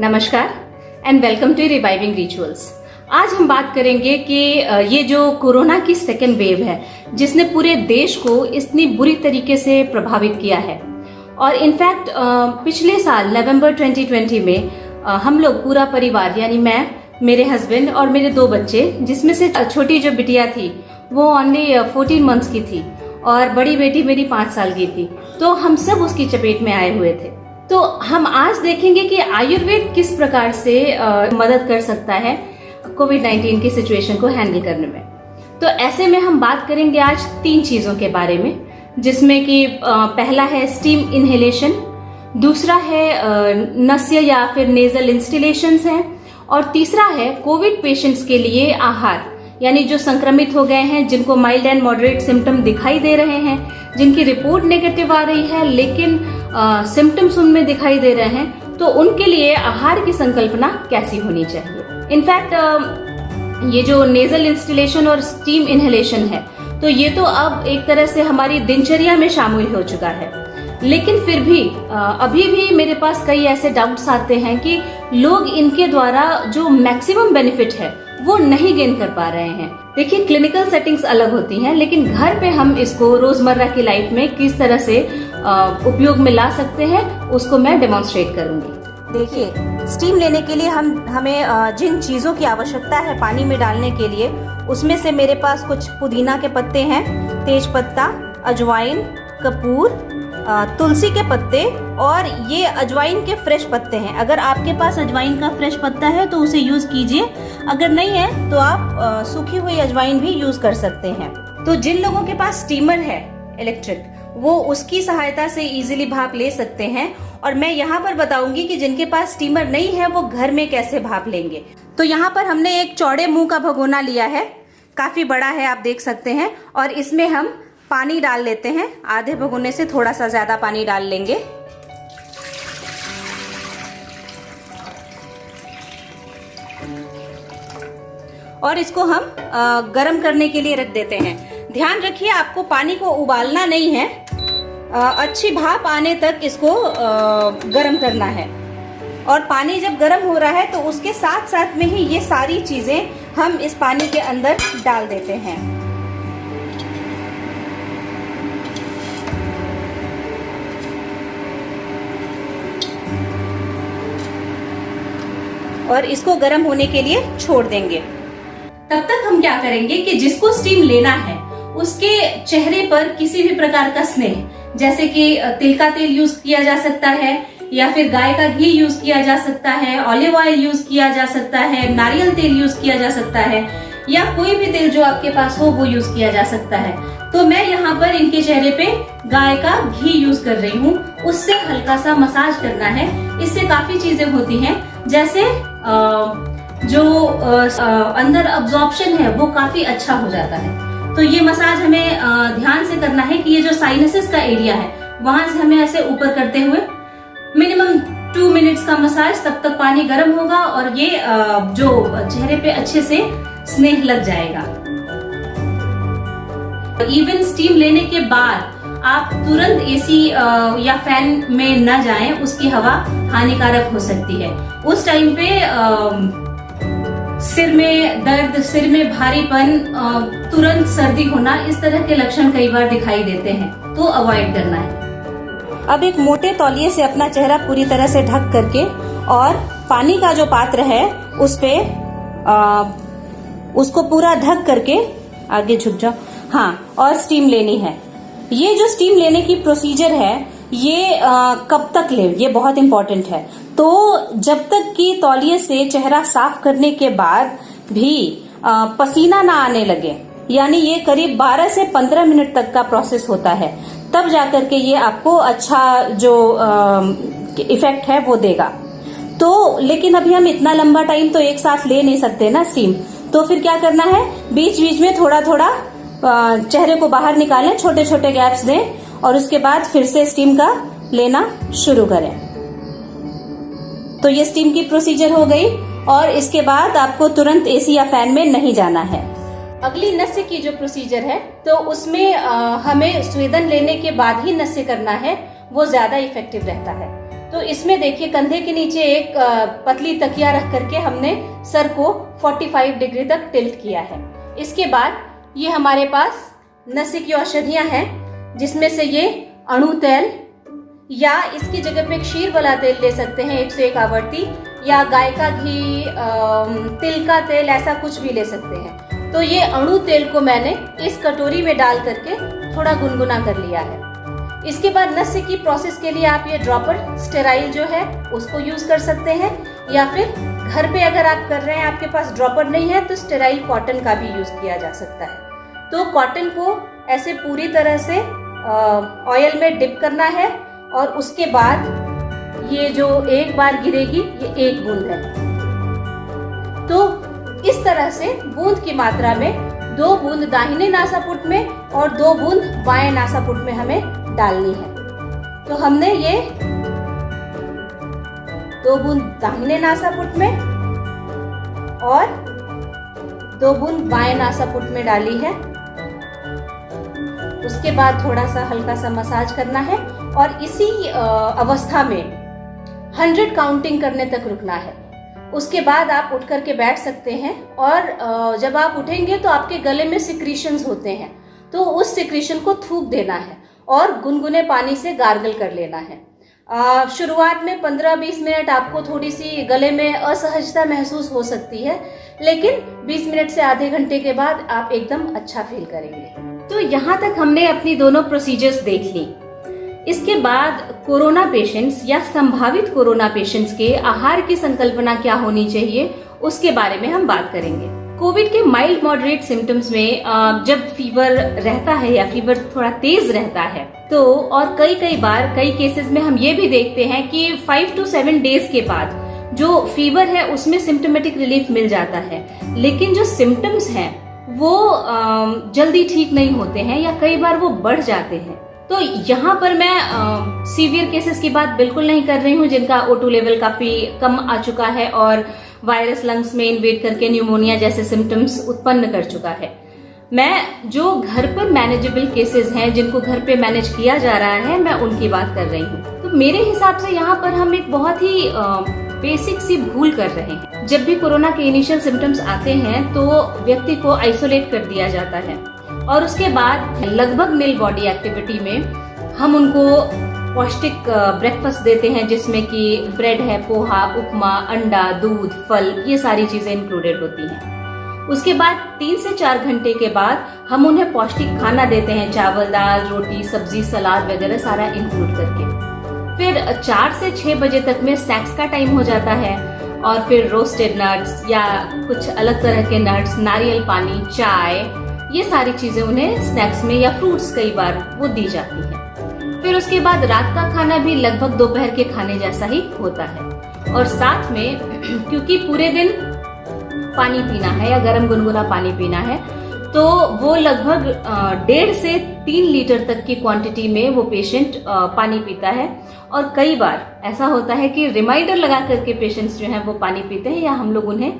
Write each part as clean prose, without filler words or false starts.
नमस्कार and welcome to reviving rituals. आज हम बात करेंगे कि ये जो कोरोना की सेकेंड वेव है जिसने पूरे देश को इतनी बुरी तरीके से प्रभावित किया है और इनफैक्ट पिछले साल नवंबर 2020 में हम लोग पूरा परिवार यानी मैं, मेरे हस्बैंड और मेरे 2 बच्चे, जिसमें से छोटी जो बिटिया थी वो ओनली 14 मंथ्स की थी और बड़ी बेटी मेरी 5 साल की थी, तो हम सब उसकी चपेट में आए हुए थे। तो हम आज देखेंगे कि आयुर्वेद किस प्रकार से मदद कर सकता है कोविड-19 की सिचुएशन को हैंडल करने में। तो ऐसे में हम बात करेंगे आज 3 चीजों के बारे में, जिसमें कि पहला है स्टीम इनहेलेशन, दूसरा है नस्य या फिर नेजल इंस्टिलेशंस हैं, और तीसरा है कोविड पेशेंट्स के लिए आहार, यानी जो संक्रमित हो गए हैं, जिनको माइल्ड एंड मॉडरेट सिम्टम दिखाई दे रहे हैं, जिनकी रिपोर्ट नेगेटिव आ रही है लेकिन सिम्टम्स उनमें दिखाई दे रहे हैं, तो उनके लिए आहार की संकल्पना कैसी होनी चाहिए। इनफैक्ट ये जो नेजल इंस्टिलेशन और स्टीम इनहेलेशन है, तो ये तो अब एक तरह से हमारी दिनचर्या में शामिल हो चुका है, लेकिन फिर भी अभी भी मेरे पास कई ऐसे डाउट्स आते हैं कि लोग इनके द्वारा जो मैक्सिमम बेनिफिट है वो नहीं गेन कर पा रहे हैं। देखिए, क्लिनिकल सेटिंग्स अलग होती हैं, लेकिन घर पे हम इसको रोजमर्रा की लाइफ में किस तरह से उपयोग में ला सकते हैं उसको मैं डेमोन्स्ट्रेट करूंगी। देखिए, स्टीम लेने के लिए हमें जिन चीज़ों की आवश्यकता है पानी में डालने के लिए, उसमें से मेरे पास कुछ पुदीना के पत्ते हैं, तेज पत्ता, अजवाइन, कपूर, तुलसी के पत्ते, और ये अजवाइन के फ्रेश पत्ते हैं। अगर आपके पास अजवाइन का फ्रेश पत्ता है तो उसे यूज कीजिए, अगर नहीं है तो आप सूखी हुई अजवाइन भी यूज कर सकते हैं। तो जिन लोगों के पास स्टीमर है इलेक्ट्रिक, वो उसकी सहायता से इजीली भाप ले सकते हैं, और मैं यहाँ पर बताऊंगी कि जिनके पास स्टीमर नहीं है वो घर में कैसे भाप लेंगे। तो यहाँ पर हमने एक चौड़े मुंह का भगोना लिया है, काफी बड़ा है, आप देख सकते हैं, और इसमें हम पानी डाल लेते हैं। आधे भगोने से थोड़ा सा ज्यादा पानी डाल लेंगे। और इसको हम गरम करने के लिए रख देते हैं। ध्यान रखिए, आपको पानी को उबालना नहीं है, अच्छी भाप आने तक इसको गरम करना है। और पानी जब गरम हो रहा है तो उसके साथ साथ में ही ये सारी चीजें हम इस पानी के अंदर डाल देते हैं। और इसको गर्म होने के लिए छोड़ देंगे। तब तक हम क्या करेंगे कि जिसको स्टीम लेना है उसके चेहरे पर किसी भी प्रकार का स्नेह, जैसे कि तिल का तेल यूज किया जा सकता है, या फिर गाय का घी यूज किया जा सकता है, ऑलिव ऑयल यूज किया जा सकता है, नारियल तेल यूज किया जा सकता है, या कोई भी तेल जो आपके पास हो वो यूज किया जा सकता है। तो मैं यहाँ पर इनके चेहरे पे गाय का घी यूज कर रही हूँ, उससे हल्का सा मसाज करना है। इससे काफी चीजें होती हैं, जैसे जो अंदर अब्जॉर्प्शन है वो काफी अच्छा हो जाता है। तो ये मसाज हमें ध्यान से करना है कि ये जो साइनसेस का एरिया है वहां से हमें ऐसे ऊपर करते हुए मिनिमम 2 मिनट्स का मसाज, तब तक पानी गर्म होगा और ये जो चेहरे पे अच्छे से स्नेह लग जाएगा। इवन स्टीम लेने के बाद आप तुरंत एसी या फैन में न जाएं, उसकी हवा हानिकारक हो सकती है। उस टाइम पे सिर में दर्द, सिर में भारीपन, तुरंत सर्दी होना, इस तरह के लक्षण कई बार दिखाई देते हैं, तो अवॉइड करना है। अब एक मोटे तौलिए से अपना चेहरा पूरी तरह से ढक करके, और पानी का जो पात्र है उस पे उसको पूरा ढक करके आगे झुक जाओ, हाँ, और स्टीम लेनी है। ये जो स्टीम लेने की प्रोसीजर है ये कब तक ले, ये बहुत इंपॉर्टेंट है। तो जब तक कि तौलिए से चेहरा साफ करने के बाद भी पसीना ना आने लगे, यानी ये करीब 12 से 15 मिनट तक का प्रोसेस होता है, तब जाकर के ये आपको अच्छा जो इफेक्ट है वो देगा। तो लेकिन अभी हम इतना लंबा टाइम तो एक साथ ले नहीं सकते ना स्टीम, तो फिर क्या करना है, बीच बीच में थोड़ा थोड़ा चेहरे को बाहर निकालें, छोटे छोटे गैप्स दें, और उसके बाद फिर से स्टीम का लेना शुरू करें। तो ये स्टीम की प्रोसीजर हो गई, और इसके बाद आपको तुरंत एसी या फैन में नहीं जाना है। अगली नस्य की जो प्रोसीजर है, तो उसमें हमें स्वेदन लेने के बाद ही नस्य करना है, वो ज्यादा इफेक्टिव रहता है। तो इसमें देखिए कंधे के नीचे एक पतली तकिया रख करके हमने सर को 45 डिग्री तक टिल्ट किया है। इसके बाद ये हमारे पास नशे की औषधियां हैं, जिसमें से ये अणु तेल या इसकी जगह पे क्षीर वाला तेल ले सकते हैं 101 आवर्ती, या गाय का घी, तिल का तेल, ऐसा कुछ भी ले सकते हैं। तो ये अणु तेल को मैंने इस कटोरी में डाल करके थोड़ा गुनगुना कर लिया है। इसके बाद नस की प्रोसेस के लिए आप ये ड्रॉपर स्टेराइल जो है उसको यूज कर सकते हैं, या फिर घर पे अगर आप कर रहे हैं, आपके पास ड्रॉपर नहीं है, तो स्टेराइल कॉटन का भी यूज किया जा सकता है। तो कॉटन को ऐसे पूरी तरह से ऑयल में डिप करना है, और उसके बाद ये जो एक बार गिरेगी ये 1 बूंद है। तो इस तरह से बूंद की मात्रा में 2 बूंद दाहिने नासापुट में और 2 बूंद बाएं नासापुट में हमें डालनी है। तो हमने ये 2 बूंद दाहिने नासापुट में और 2 बूंद बाएं नासापुट में डाली है। उसके बाद थोड़ा सा हल्का सा मसाज करना है, और इसी अवस्था में 100 काउंटिंग करने तक रुकना है। उसके बाद आप उठ करके बैठ सकते हैं, और जब आप उठेंगे तो आपके गले में सिक्रीशंस होते हैं, तो उस सिक्रीशन को थूक देना है और गुनगुने पानी से गार्गल कर लेना है। शुरुआत में 15-20 मिनट आपको थोड़ी सी गले में असहजता महसूस हो सकती है, लेकिन 20 मिनट से आधे घंटे के बाद आप एकदम अच्छा फील करेंगे। तो यहाँ तक हमने अपनी दोनों प्रोसीजर्स देख ली। इसके बाद कोरोना पेशेंट्स या संभावित कोरोना पेशेंट्स के आहार की संकल्पना क्या होनी चाहिए, उसके बारे में हम बात करेंगे। कोविड के माइल्ड मॉडरेट सिम्टम्स में जब फीवर रहता है या फीवर थोड़ा तेज रहता है, तो और कई बार कई केसेस में हम ये भी देखते हैं कि 5 to 7 डेज के बाद जो फीवर है उसमें सिम्टोमेटिक रिलीफ मिल जाता है, लेकिन जो सिम्टम्स हैं वो जल्दी ठीक नहीं होते हैं या कई बार वो बढ़ जाते हैं। तो यहाँ पर मैं सीवियर केसेस की बात बिल्कुल नहीं कर रही हूँ, जिनका O2 लेवल काफी कम आ चुका है और वायरस लंग्स में इन्वेड करके न्यूमोनिया जैसे सिम्टम्स उत्पन्न कर चुका है। मैं जो घर पर मैनेजेबल केसेस हैं, जिनको घर पे मैनेज किया जा रहा है, मैं उनकी बात कर रही हूँ। तो मेरे हिसाब से यहाँ पर हम एक बहुत ही बेसिक सी भूल कर रहे हैं। जब भी कोरोना के इनिशियल सिम्टम्स आते हैं तो व्यक्ति को आइसोलेट कर दिया जाता है, और उसके बाद लगभग नील बॉडी एक्टिविटी में हम उनको पौष्टिक ब्रेकफास्ट देते हैं, जिसमें कि ब्रेड है, पोहा, उपमा, अंडा, दूध, फल, ये सारी चीजें इंक्लूडेड होती हैं। उसके बाद 3 से 4 घंटे के बाद हम उन्हें पौष्टिक खाना देते हैं, चावल, दाल, रोटी, सब्जी, सलाद वगैरह सारा इंक्लूड करके। फिर 4 से 6 बजे तक में स्नैक्स का टाइम हो जाता है, और फिर रोस्टेड नट्स या कुछ अलग तरह के नट्स, नारियल पानी, चाय, ये सारी चीजें उन्हें स्नैक्स में या फ्रूट्स कई बार वो दी जाती है। फिर उसके बाद रात का खाना भी लगभग दोपहर के खाने जैसा ही होता है, और साथ में क्योंकि पूरे दिन पानी पीना है या गर्म गुनगुना पानी पीना है, तो वो लगभग 1.5 से 3 लीटर तक की क्वांटिटी में वो पेशेंट पानी पीता है। और कई बार ऐसा होता है कि रिमाइंडर लगा करके पेशेंट्स जो हैं वो पानी पीते हैं, या हम लोग उन्हें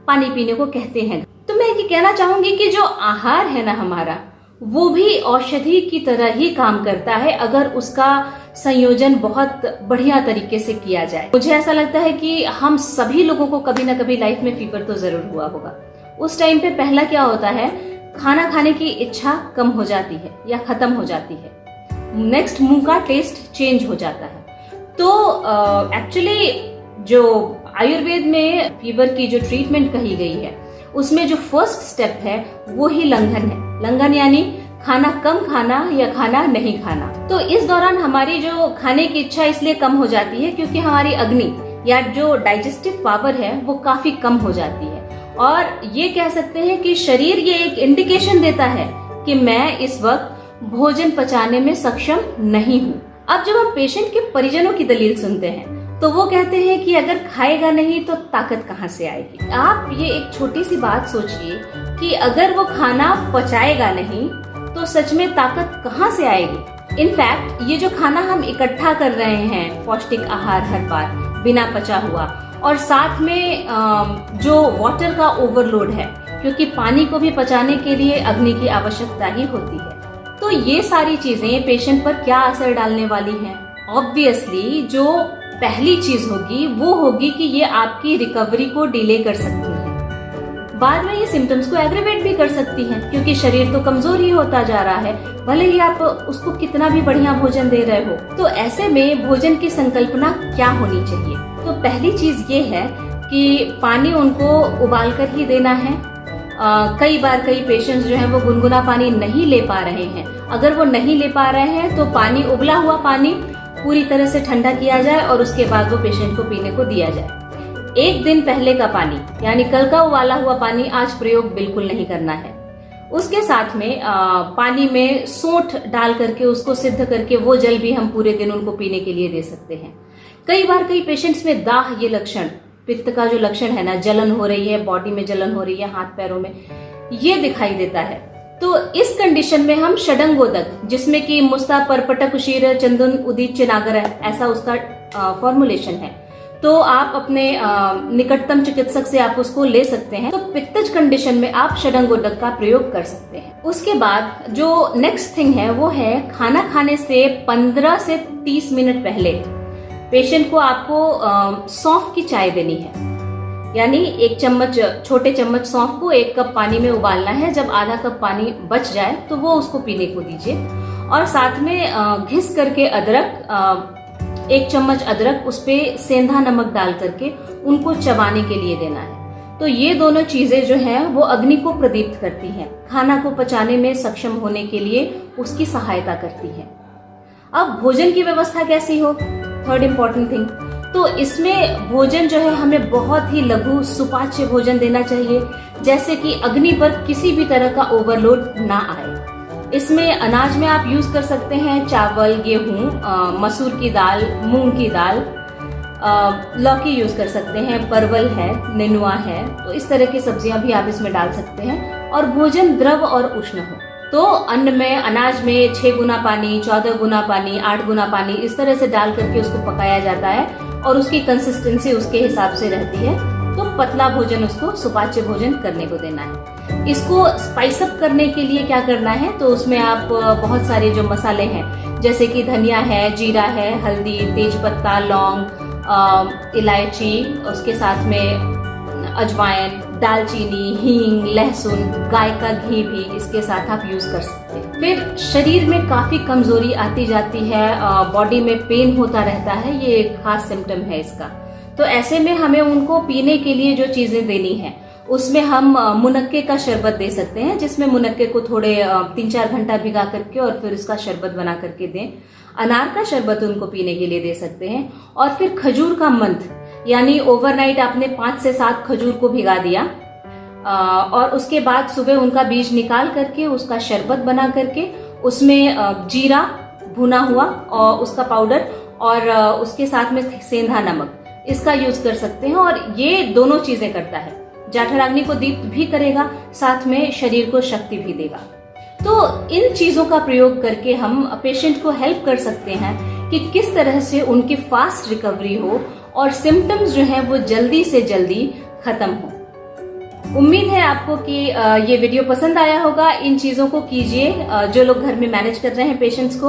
पानी पीने को कहते हैं। तो मैं ये कहना चाहूंगी कि जो आहार है ना हमारा, वो भी औषधि की तरह ही काम करता है, अगर उसका संयोजन बहुत बढ़िया तरीके से किया जाए। मुझे ऐसा लगता है कि हम सभी लोगों को कभी ना कभी लाइफ में फीवर तो जरूर हुआ होगा। उस टाइम पे पहला क्या होता है, खाना खाने की इच्छा कम हो जाती है या खत्म हो जाती है, नेक्स्ट मुंह का टेस्ट चेंज हो जाता है। तो एक्चुअली जो आयुर्वेद में फीवर की जो ट्रीटमेंट कही गई है, उसमें जो फर्स्ट स्टेप है वो ही लंघन है। लंघन यानी खाना कम खाना या खाना नहीं खाना। तो इस दौरान हमारी जो खाने की इच्छा इसलिए कम हो जाती है क्योंकि हमारी अग्नि या जो डाइजेस्टिव पावर है वो काफी कम हो जाती है, और ये कह सकते हैं कि शरीर ये एक इंडिकेशन देता है कि मैं इस वक्त भोजन पचाने में सक्षम नहीं हूँ। अब जब हम पेशेंट के परिजनों की दलील सुनते हैं तो वो कहते हैं कि अगर खाएगा नहीं तो ताकत कहाँ से आएगी। आप ये एक छोटी सी बात सोचिए कि अगर वो खाना पचाएगा नहीं तो सच में ताकत कहाँ से आएगी। इनफैक्ट ये जो खाना हम इकट्ठा कर रहे हैं, पौष्टिक आहार हर बार बिना पचा हुआ, और साथ में जो वाटर का ओवरलोड है, क्योंकि पानी को भी पचाने के लिए अग्नि की आवश्यकता ही होती है। तो ये सारी चीजें पेशेंट पर क्या असर डालने वाली हैं? ऑब्वियसली जो पहली चीज होगी वो होगी कि ये आपकी रिकवरी को डिले कर सकती है। बाद में ये सिम्टम्स को एग्रीवेट भी कर सकती हैं, क्योंकि शरीर तो कमजोर ही होता जा रहा है, भले ही आप उसको कितना भी बढ़िया भोजन दे रहे हो। तो ऐसे में भोजन की संकल्पना क्या होनी चाहिए? तो पहली चीज ये है कि पानी उनको उबाल कर ही देना है। कई बार कई पेशेंट्स जो हैं वो गुनगुना पानी नहीं ले पा रहे हैं। अगर वो नहीं ले पा रहे हैं तो पानी, उबला हुआ पानी पूरी तरह से ठंडा किया जाए और उसके बाद वो पेशेंट को पीने को दिया जाए। एक दिन पहले का पानी, यानी कल का उबाला हुआ पानी आज प्रयोग बिल्कुल नहीं करना है। उसके साथ में पानी में सोंठ डाल करके उसको सिद्ध करके वो जल भी हम पूरे दिन उनको पीने के लिए दे सकते हैं। कई बार कई पेशेंट्स में दाह, ये लक्षण, पित्त का जो लक्षण है ना, जलन हो रही है, बॉडी में जलन हो रही है, हाथ पैरों में, ये दिखाई देता है। तो इस कंडीशन में हम षडंगोदक, जिसमें कि मुस्ता, परपटक, उशीर, चंदन, उदित, चिनागर, ऐसा उसका फॉर्मुलेशन है, तो आप अपने निकटतम चिकित्सक से आप उसको ले सकते हैं। तो पित्तज कंडीशन में आप षडंगोदक का प्रयोग कर सकते हैं। उसके बाद जो नेक्स्ट थिंग है वो है खाना खाने से 15 से 30 मिनट पहले पेशेंट को आपको सौंफ की चाय देनी है। यानी एक चम्मच, छोटे चम्मच सौंफ को 1 कप पानी में उबालना है। जब आधा कप पानी बच जाए तो वो उसको पीने को दीजिए, और साथ में घिस करके अदरक, 1 चम्मच अदरक, उस पे सेंधा नमक डाल करके उनको चबाने के लिए देना है। तो ये दोनों चीजें जो है वो अग्नि को प्रदीप्त करती हैं, खाना को पचाने में सक्षम होने के लिए उसकी सहायता करती है। अब भोजन की व्यवस्था कैसी हो, थर्ड इम्पोर्टेंट थिंग। तो इसमें भोजन जो है हमें बहुत ही लघु सुपाच्य भोजन देना चाहिए, जैसे कि अग्नि पर किसी भी तरह का ओवरलोड ना आए। इसमें अनाज में आप यूज कर सकते हैं चावल, गेहूं, मसूर की दाल, मूंग की दाल, लौकी यूज कर सकते हैं, परवल है, नेनुआ है, तो इस तरह की सब्जियां भी आप इसमें डाल सकते हैं। और भोजन द्रव और उष्ण हो। तो अन्न में, अनाज में 6 गुना पानी, 14 गुना पानी, 8 गुना पानी, इस तरह से डाल करके उसको पकाया जाता है और उसकी कंसिस्टेंसी उसके हिसाब से रहती है। तो पतला भोजन, उसको सुपाच्य भोजन करने को देना है। इसको स्पाइस अप करने के लिए क्या करना है, तो उसमें आप बहुत सारे जो मसाले हैं, जैसे कि धनिया है, जीरा है, हल्दी, तेजपत्ता, लौंग, इलायची, उसके साथ में अजवाइन, दालचीनी, हींग, लहसुन, गाय का घी भी इसके साथ आप यूज कर सकते हैं। फिर शरीर में काफी कमजोरी आती जाती है, बॉडी में पेन होता रहता है, ये एक खास सिम्टम है इसका। तो ऐसे में हमें उनको पीने के लिए जो चीजें देनी है, उसमें हम मुनक्के का शरबत दे सकते हैं, जिसमें मुनक्के को थोड़े 3-4 घंटा भिगा करके और फिर उसका शरबत बना करके दें। अनार का शरबत उनको पीने के लिए दे सकते हैं। और फिर खजूर का मंथ, यानी ओवरनाइट आपने 5 से 7 खजूर को भिगा दिया, और उसके बाद सुबह उनका बीज निकाल करके उसका शरबत बना करके उसमें जीरा भुना हुआ और उसका पाउडर, और उसके साथ में सेंधा नमक, इसका यूज कर सकते हैं। और ये दोनों चीजें करता है, जठराग्नि को दीप्त भी करेगा, साथ में शरीर को शक्ति भी देगा। तो इन चीजों का प्रयोग करके हम पेशेंट को हेल्प कर सकते हैं कि किस तरह से उनकी फास्ट रिकवरी हो और सिम्टम्स जो हैं वो जल्दी से जल्दी खत्म हो। उम्मीद है आपको कि ये वीडियो पसंद आया होगा। इन चीजों को कीजिए जो लोग घर में मैनेज कर रहे हैं पेशेंट्स को,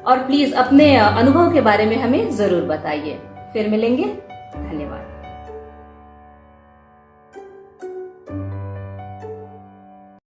और प्लीज अपने अनुभव के बारे में हमें जरूर बताइए। फिर मिलेंगे, धन्यवाद।